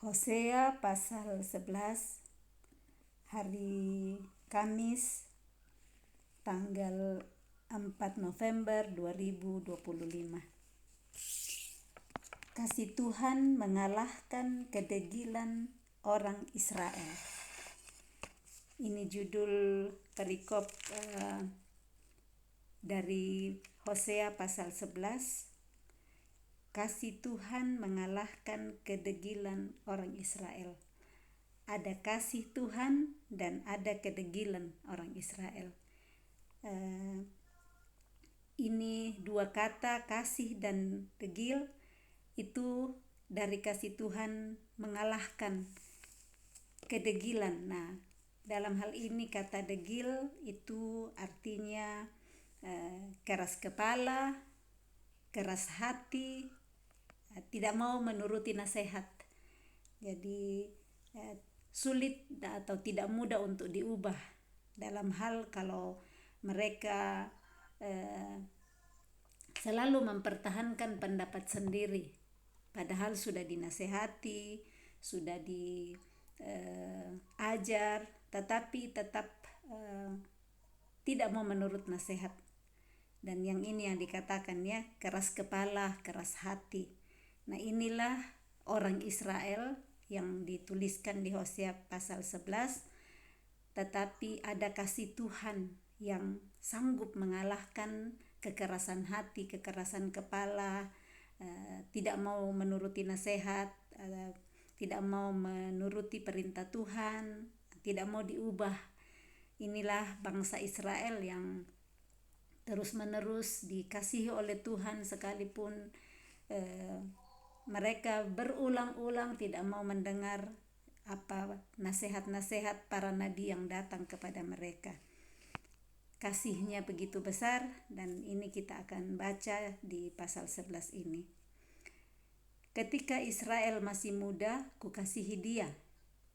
Hosea pasal 11 hari Kamis tanggal 4 November 2025. Kasih Tuhan mengalahkan kedegilan orang Israel. Ini judul perikop dari Hosea pasal 11. Kasih Tuhan mengalahkan kedegilan orang Israel. Ada kasih Tuhan dan ada kedegilan orang Israel. Ini dua kata, kasih dan degil, itu dari kasih Tuhan mengalahkan kedegilan. Nah, dalam hal ini kata degil itu artinya keras kepala, keras hati, tidak mau menuruti nasihat. Jadi sulit atau tidak mudah untuk diubah dalam hal kalau mereka selalu mempertahankan pendapat sendiri, padahal sudah dinasehati, sudah diajar, tetapi tetap tidak mau menurut nasihat. Dan yang ini yang dikatakan ya, keras kepala, keras hati. Nah, inilah orang Israel yang dituliskan di Hosea pasal 11, tetapi ada kasih Tuhan yang sanggup mengalahkan kekerasan hati, kekerasan kepala, tidak mau menuruti nasihat, tidak mau menuruti perintah Tuhan, tidak mau diubah. Inilah bangsa Israel yang terus-menerus dikasihi oleh Tuhan sekalipun mereka berulang-ulang tidak mau mendengar apa nasihat-nasihat para nabi yang datang kepada mereka. Kasihnya begitu besar, dan ini kita akan baca di pasal 11 ini. Ketika Israel masih muda, kukasihi dia,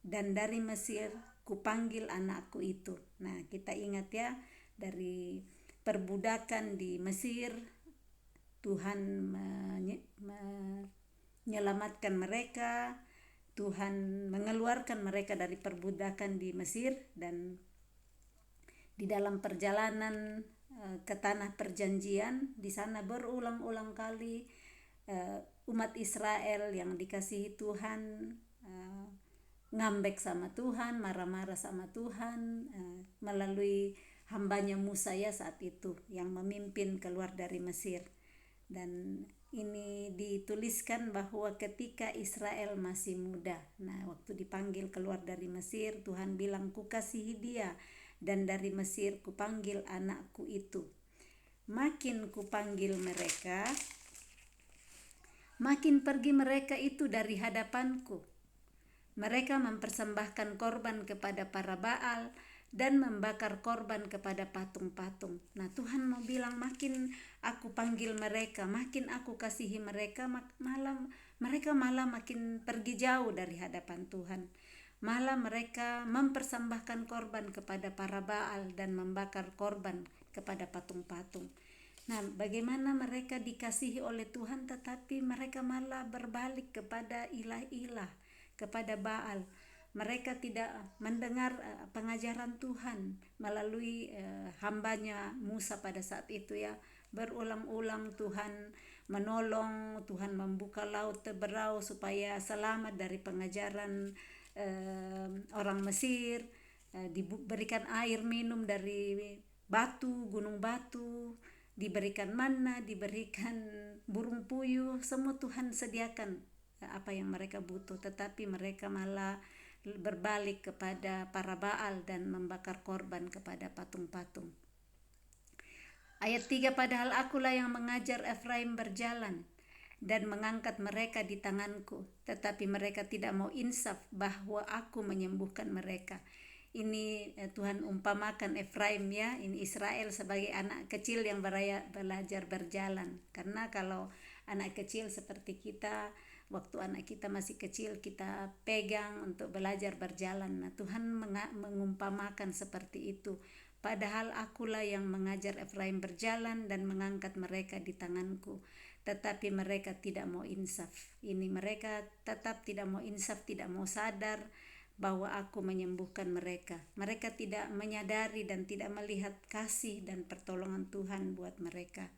dan dari Mesir kupanggil anakku itu. Nah, kita ingat ya, dari perbudakan di Mesir, Tuhan menyelamatkan mereka, Tuhan mengeluarkan mereka dari perbudakan di Mesir, dan di dalam perjalanan ke tanah perjanjian, di sana berulang-ulang kali umat Israel yang dikasihi Tuhan ngambek sama Tuhan, marah-marah sama Tuhan melalui hambanya Musa ya saat itu yang memimpin keluar dari Mesir. Dan ini dituliskan bahwa ketika Israel masih muda, nah waktu dipanggil keluar dari Mesir, Tuhan bilang, kukasihi dia, dan dari Mesir kupanggil anakku itu. Makin kupanggil mereka, makin pergi mereka itu dari hadapanku. Mereka mempersembahkan korban kepada para Baal dan membakar korban kepada patung-patung. Nah, Tuhan mau bilang, makin aku panggil mereka, makin aku kasihi mereka, mereka malah makin pergi jauh dari hadapan Tuhan. Malah mereka mempersembahkan korban kepada para Baal dan membakar korban kepada patung-patung. Nah, bagaimana mereka dikasihi oleh Tuhan tetapi mereka malah berbalik kepada ilah-ilah, kepada Baal. Mereka tidak mendengar pengajaran Tuhan melalui hambanya Musa pada saat itu ya. Berulang-ulang Tuhan menolong, Tuhan membuka laut Teberau supaya selamat dari pengajaran orang Mesir, diberikan air minum dari batu, gunung batu, diberikan manna, diberikan burung puyuh, semua Tuhan sediakan apa yang mereka butuh, tetapi mereka malah berbalik kepada para Baal dan membakar korban kepada patung-patung. Ayat 3, padahal akulah yang mengajar Efraim berjalan dan mengangkat mereka di tanganku, tetapi mereka tidak mau insaf bahwa aku menyembuhkan mereka. Ini Tuhan umpamakan Efraim ya, ini Israel sebagai anak kecil yang belajar berjalan. Karena kalau anak kecil seperti kita, waktu anak kita masih kecil kita pegang untuk belajar berjalan. Nah, Tuhan mengumpamakan seperti itu. Padahal akulah yang mengajar Efraim berjalan dan mengangkat mereka di tanganku. tetapi mereka tidak mau insaf. Ini mereka tetap tidak mau insaf, tidak mau sadar bahwa aku menyembuhkan mereka. Mereka tidak menyadari dan tidak melihat kasih dan pertolongan Tuhan buat mereka.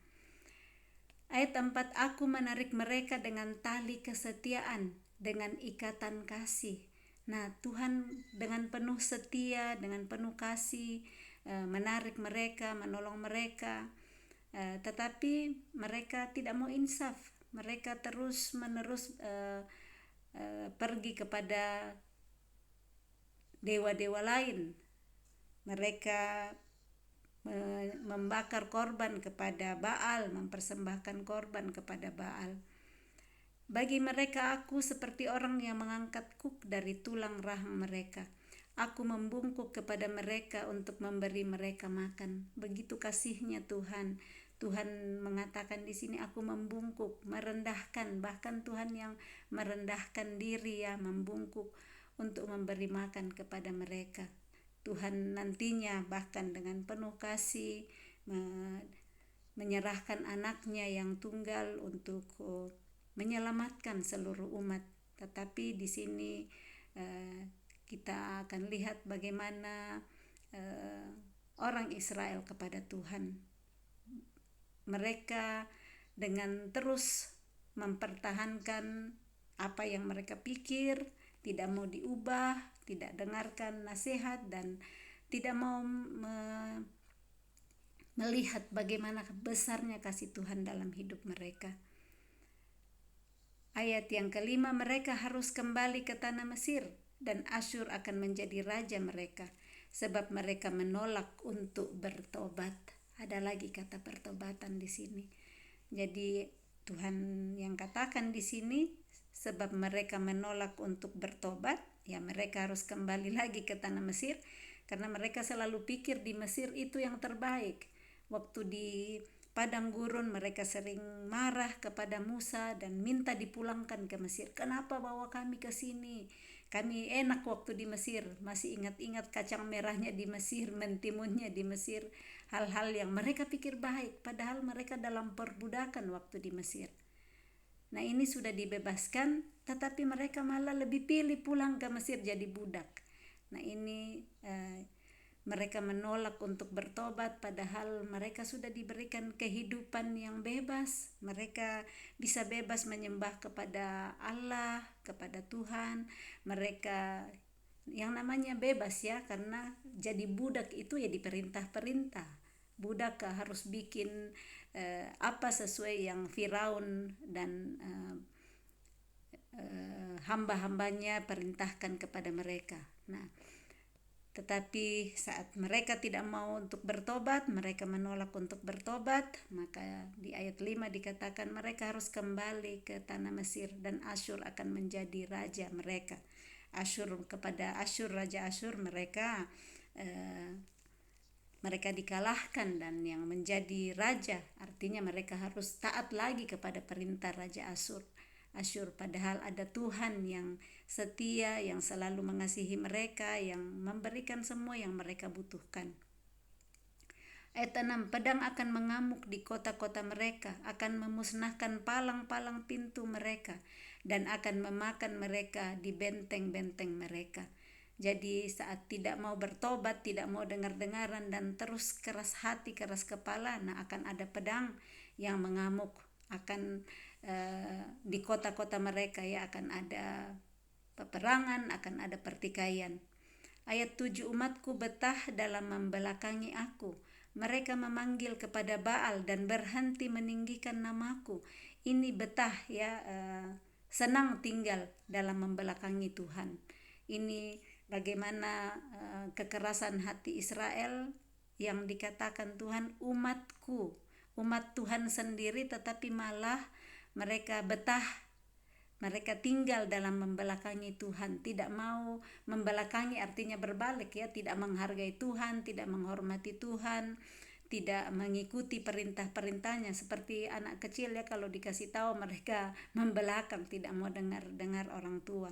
Ayat 4, aku menarik mereka dengan tali kesetiaan, dengan ikatan kasih. Nah, Tuhan dengan penuh setia, dengan penuh kasih, menarik mereka, menolong mereka. Tetapi mereka tidak mau insaf. Mereka terus menerus pergi kepada dewa-dewa lain. Mereka membakar korban kepada Baal, mempersembahkan korban kepada Baal. Bagi mereka aku seperti orang yang mengangkat kuk dari tulang rahang mereka. Aku membungkuk kepada mereka untuk memberi mereka makan. Begitu kasihnya Tuhan. Tuhan mengatakan di sini aku membungkuk, merendahkan, bahkan Tuhan yang merendahkan diri ya, membungkuk untuk memberi makan kepada mereka. Tuhan nantinya bahkan dengan penuh kasih menyerahkan anaknya yang tunggal untuk menyelamatkan seluruh umat. Tetapi di sini kita akan lihat bagaimana orang Israel kepada Tuhan. Mereka dengan terus mempertahankan apa yang mereka pikir, tidak mau diubah, tidak dengarkan nasihat, dan tidak mau melihat bagaimana besarnya kasih Tuhan dalam hidup mereka. Ayat yang kelima, mereka harus kembali ke tanah Mesir dan Asyur akan menjadi raja mereka, sebab mereka menolak untuk bertobat. Ada lagi kata pertobatan di sini. Jadi Tuhan yang katakan di sini, sebab mereka menolak untuk bertobat, ya mereka harus kembali lagi ke tanah Mesir, karena mereka selalu pikir di Mesir itu yang terbaik. Waktu di padang gurun mereka sering marah kepada Musa dan minta dipulangkan ke Mesir. Kenapa bawa kami ke sini? Kami enak waktu di Mesir, masih ingat-ingat kacang merahnya di Mesir, mentimunnya di Mesir, hal-hal yang mereka pikir baik, padahal mereka dalam perbudakan waktu di Mesir. Nah, ini sudah dibebaskan, tetapi mereka malah lebih pilih pulang ke Mesir jadi budak. Nah, ini mereka menolak untuk bertobat, padahal mereka sudah diberikan kehidupan yang bebas. Mereka bisa bebas menyembah kepada Allah, kepada Tuhan. Mereka yang namanya bebas ya, karena jadi budak itu ya diperintah-perintah. Budak harus bikin apa sesuai yang Firaun dan hamba-hambanya perintahkan kepada mereka. Nah, tetapi saat mereka tidak mau untuk bertobat, mereka menolak untuk bertobat, maka di ayat 5 dikatakan mereka harus kembali ke tanah Mesir dan Asyur akan menjadi raja mereka. Kepada Asyur, raja Asyur, mereka dikalahkan, dan yang menjadi raja artinya mereka harus taat lagi kepada perintah raja Asyur, padahal ada Tuhan yang setia, yang selalu mengasihi mereka, yang memberikan semua yang mereka butuhkan. Ayat 6, pedang akan mengamuk di kota-kota mereka, akan memusnahkan palang-palang pintu mereka, dan akan memakan mereka di benteng-benteng mereka. Jadi saat tidak mau bertobat, tidak mau dengar-dengaran, dan terus keras hati, keras kepala, nah akan ada pedang yang mengamuk, akan di kota-kota mereka ya akan ada peperangan, akan ada pertikaian. Ayat 7, umatku betah dalam membelakangi aku. Mereka memanggil kepada Baal dan berhenti meninggikan namaku. Ini betah ya, senang tinggal dalam membelakangi Tuhan. Ini bagaimana kekerasan hati Israel yang dikatakan Tuhan umatku, umat Tuhan sendiri, tetapi malah mereka betah, mereka tinggal dalam membelakangi Tuhan, tidak mau membelakangi artinya berbalik ya, tidak menghargai Tuhan, tidak menghormati Tuhan, tidak mengikuti perintah-perintahnya. Seperti anak kecil ya, kalau dikasih tahu mereka membelakang, tidak mau dengar orang tua.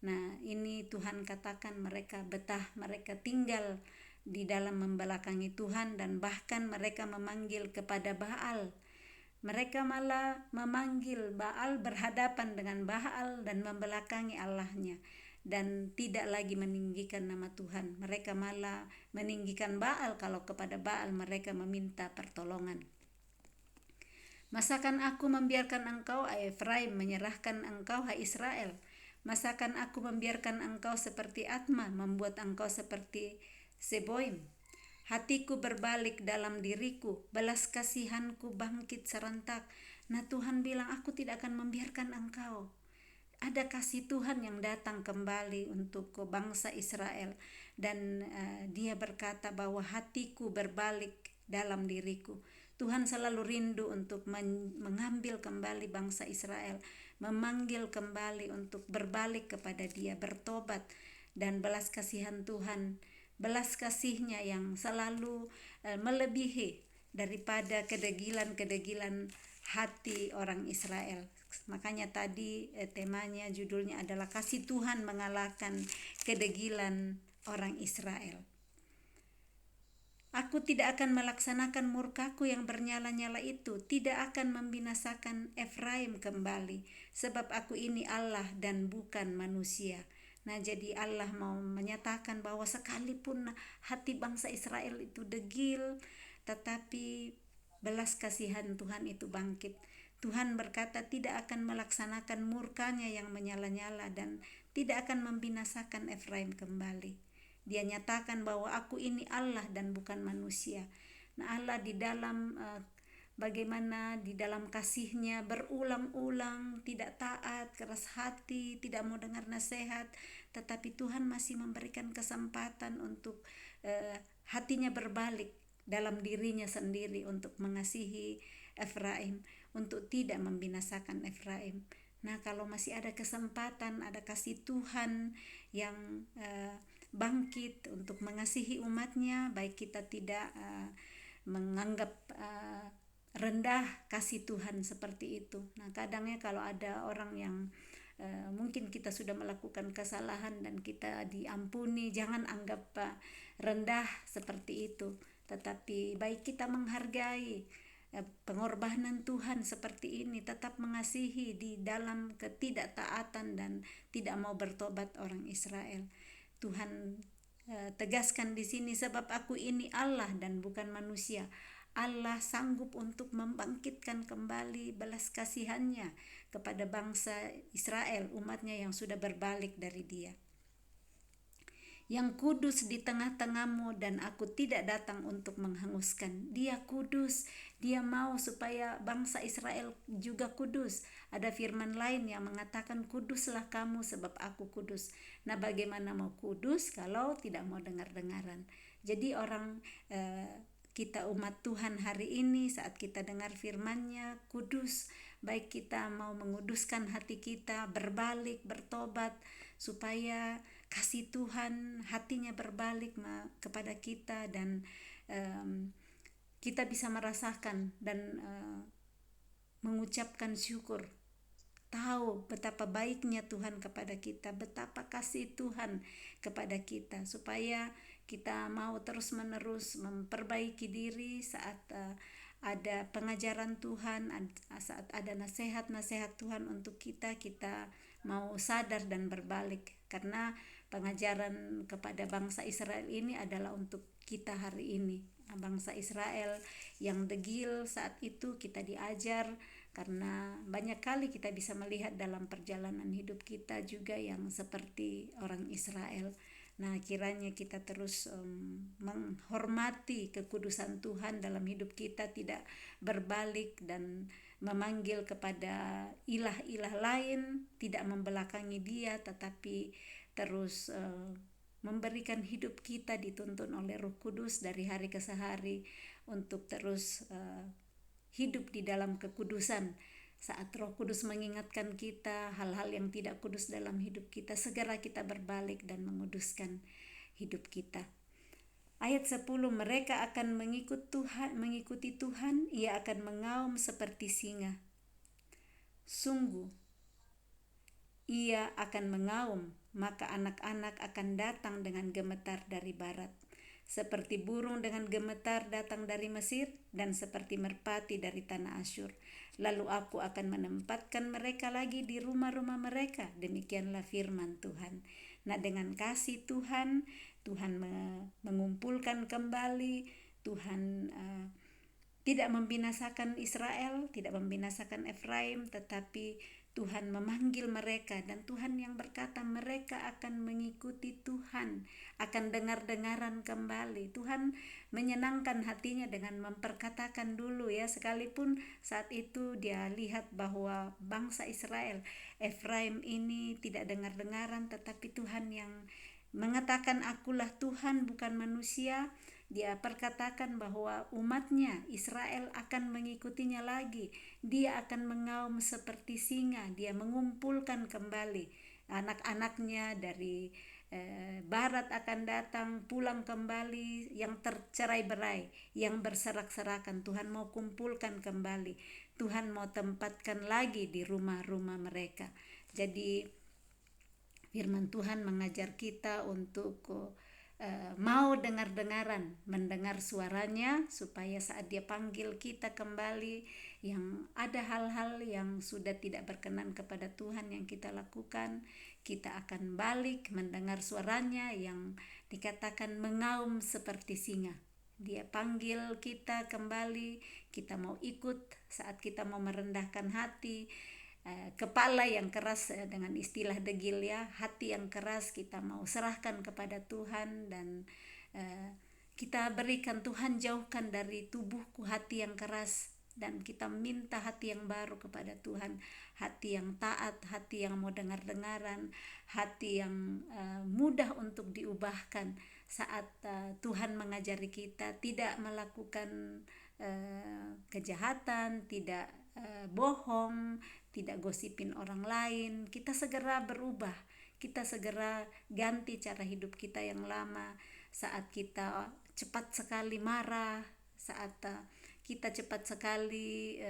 Nah, ini Tuhan katakan mereka betah, mereka tinggal di dalam membelakangi Tuhan, dan bahkan mereka memanggil kepada Baal. Mereka malah memanggil Baal, berhadapan dengan Baal dan membelakangi Allahnya, dan tidak lagi meninggikan nama Tuhan. Mereka malah meninggikan Baal, kalau kepada Baal mereka meminta pertolongan. Masakan aku membiarkan engkau, hai Efraim, menyerahkan engkau, hai Israel? Masakan aku membiarkan engkau seperti Atma, membuat engkau seperti Seboim? Hatiku berbalik dalam diriku, belas kasihanku bangkit serentak. Nah, Tuhan bilang, aku tidak akan membiarkan engkau. Ada kasih Tuhan yang datang kembali untuk bangsa Israel, dan dia berkata bahwa hatiku berbalik dalam diriku. Tuhan selalu rindu untuk mengambil kembali bangsa Israel, memanggil kembali untuk berbalik kepada Dia, bertobat. Dan belas kasihan Tuhan, belas kasihnya yang selalu melebihi daripada kedegilan-kedegilan hati orang Israel. Makanya tadi temanya, judulnya adalah kasih Tuhan mengalahkan kedegilan orang Israel. Aku tidak akan melaksanakan murkaku yang bernyala-nyala itu, tidak akan membinasakan Efraim kembali, sebab aku ini Allah dan bukan manusia. Nah, jadi Allah mau menyatakan bahwa sekalipun hati bangsa Israel itu degil, tetapi belas kasihan Tuhan itu bangkit. Tuhan berkata tidak akan melaksanakan murkanya yang menyala-nyala dan tidak akan membinasakan Efraim kembali. Dia nyatakan bahwa aku ini Allah dan bukan manusia. Nah, Allah di dalam bagaimana di dalam kasihnya berulang-ulang tidak taat, keras hati, tidak mau dengar nasihat, tetapi Tuhan masih memberikan kesempatan untuk hatinya berbalik dalam dirinya sendiri untuk mengasihi Efraim, untuk tidak membinasakan Efraim. Nah, kalau masih ada kesempatan, ada kasih Tuhan yang bangkit untuk mengasihi umatnya, baik kita tidak menganggap rendah kasih Tuhan seperti itu. Nah, kadangnya kalau ada orang yang mungkin kita sudah melakukan kesalahan dan kita diampuni, jangan anggap rendah seperti itu, tetapi baik kita menghargai pengorbanan Tuhan seperti ini, tetap mengasihi di dalam ketidaktaatan dan tidak mau bertobat orang Israel. Tuhan tegaskan di sini, sebab aku ini Allah dan bukan manusia. Allah sanggup untuk membangkitkan kembali belas kasihannya kepada bangsa Israel, umatnya yang sudah berbalik dari Dia. Yang kudus di tengah-tengahmu, dan aku tidak datang untuk menghanguskan. Dia kudus, Dia mau supaya bangsa Israel juga kudus. Ada firman lain yang mengatakan, kuduslah kamu sebab aku kudus. Nah, bagaimana mau kudus kalau tidak mau dengar-dengaran? Jadi orang kita umat Tuhan hari ini, saat kita dengar firman-Nya, kudus, baik kita mau menguduskan hati kita, berbalik, bertobat, supaya kasih Tuhan hatinya berbalik kepada kita, dan kita bisa merasakan dan mengucapkan syukur, tahu betapa baiknya Tuhan kepada kita, betapa kasih Tuhan kepada kita, supaya kita mau terus-menerus memperbaiki diri saat ada pengajaran Tuhan, saat ada nasihat-nasihat Tuhan untuk kita mau sadar dan berbalik, karena pengajaran kepada bangsa Israel ini adalah untuk kita hari ini. Bangsa Israel yang degil saat itu kita diajar, karena banyak kali kita bisa melihat dalam perjalanan hidup kita juga yang seperti orang Israel. Nah, kiranya kita terus menghormati kekudusan Tuhan dalam hidup kita, tidak berbalik dan memanggil kepada ilah-ilah lain, tidak membelakangi Dia, tetapi terus memberikan hidup kita dituntun oleh Roh Kudus dari hari ke hari untuk terus hidup di dalam kekudusan. Saat Roh Kudus mengingatkan kita hal-hal yang tidak kudus dalam hidup kita, segera kita berbalik dan menguduskan hidup kita. Ayat 10, mereka akan mengikuti Tuhan, ia akan mengaum seperti singa. Sungguh, ia akan mengaum, maka anak-anak akan datang dengan gemetar dari barat. seperti burung dengan gemetar datang dari Mesir, dan seperti merpati dari tanah Asyur. Lalu aku akan menempatkan mereka lagi di rumah-rumah mereka. Demikianlah firman Tuhan. Nah, dengan kasih Tuhan, Tuhan mengumpulkan kembali, Tuhan tidak membinasakan Israel, tidak membinasakan Efraim, tetapi Tuhan memanggil mereka, dan Tuhan yang berkata mereka akan mengikuti Tuhan, akan dengar-dengaran kembali. Tuhan menyenangkan hatinya dengan memperkatakan dulu ya, sekalipun saat itu dia lihat bahwa bangsa Israel, Efraim ini tidak dengar-dengaran, tetapi Tuhan yang mengatakan akulah Tuhan bukan manusia. Dia perkatakan bahwa umatnya Israel akan mengikutinya lagi. Dia akan mengaum seperti singa. Dia mengumpulkan kembali anak-anaknya dari barat, akan datang pulang kembali yang tercerai-berai, yang berserak-serakan. Tuhan mau kumpulkan kembali. Tuhan mau tempatkan lagi di rumah-rumah mereka. Jadi firman Tuhan mengajar kita untuk mau dengar-dengaran, mendengar suaranya, supaya saat dia panggil kita kembali, yang ada hal-hal yang sudah tidak berkenan kepada Tuhan yang kita lakukan, kita akan balik mendengar suaranya yang dikatakan mengaum seperti singa. Dia panggil kita kembali, kita mau ikut saat kita mau merendahkan hati. Kepala yang keras, dengan istilah degil ya, hati yang keras kita mau serahkan kepada Tuhan, dan kita berikan Tuhan, jauhkan dari tubuhku hati yang keras, dan kita minta hati yang baru kepada Tuhan, hati yang taat, hati yang mau dengar-dengaran, hati yang mudah untuk diubahkan saat Tuhan mengajari kita tidak melakukan kejahatan, tidak bohong, tidak gosipin orang lain. Kita segera berubah, kita segera ganti cara hidup kita yang lama. Saat kita cepat sekali marah, saat kita cepat sekali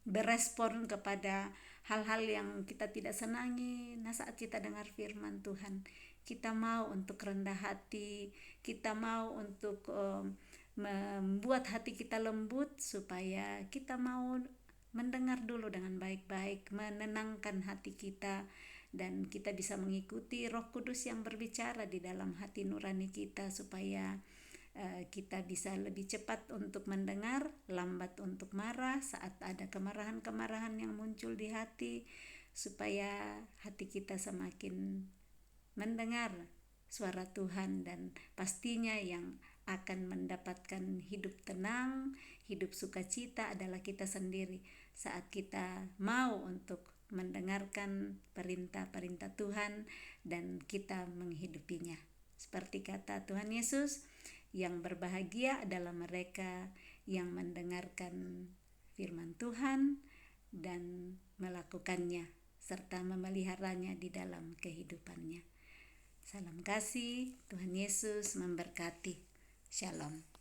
berespon kepada hal-hal yang kita tidak senangi. Nah, saat kita dengar firman Tuhan, kita mau untuk rendah hati, kita mau untuk membuat hati kita lembut, supaya kita mau mendengar dulu dengan baik-baik, menenangkan hati kita, dan kita bisa mengikuti Roh Kudus yang berbicara di dalam hati nurani kita, supaya kita bisa lebih cepat untuk mendengar, lambat untuk marah saat ada kemarahan-kemarahan yang muncul di hati, supaya hati kita semakin mendengar suara Tuhan, dan pastinya yang akan mendapatkan hidup tenang, hidup sukacita adalah kita sendiri saat kita mau untuk mendengarkan perintah-perintah Tuhan dan kita menghidupinya. Seperti kata Tuhan Yesus, yang berbahagia adalah mereka yang mendengarkan firman Tuhan dan melakukannya serta memeliharanya di dalam kehidupannya. Salam kasih, Tuhan Yesus memberkati. Shalom.